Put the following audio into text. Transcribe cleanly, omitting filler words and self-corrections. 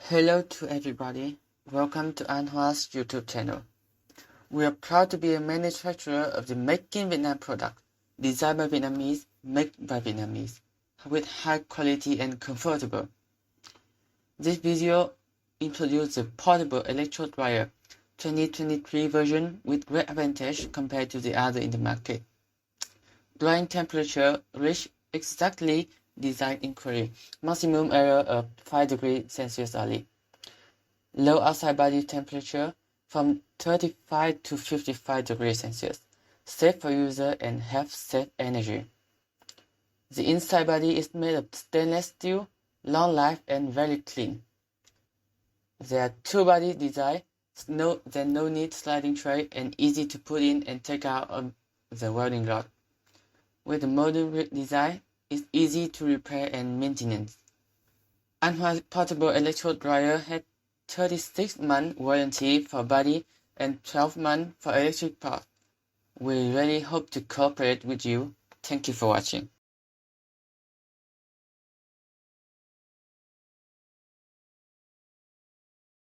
Hello to everybody, welcome to Anhua's YouTube channel. We are proud to be a manufacturer of the Make in Vietnam product, designed by Vietnamese, made by Vietnamese, with high quality and comfortable. This video introduces the portable electrode dryer 2023 version with great advantage compared to the other in the market. Drying temperature reached exactly designed inquiry, maximum error of 5 degrees Celsius only. Low outside body temperature from 35 to 55 degrees Celsius. Safe for user and have safe energy. The inside body is made of stainless steel, long life and very clean. There are two body design, no need sliding tray and easy to put in and take out of the welding rod. With the modern design, it's easy to repair and maintenance. Anhua's portable electrode dryer had 36-month warranty for body and 12 months for electric parts. We really hope to cooperate with you. Thank you for watching.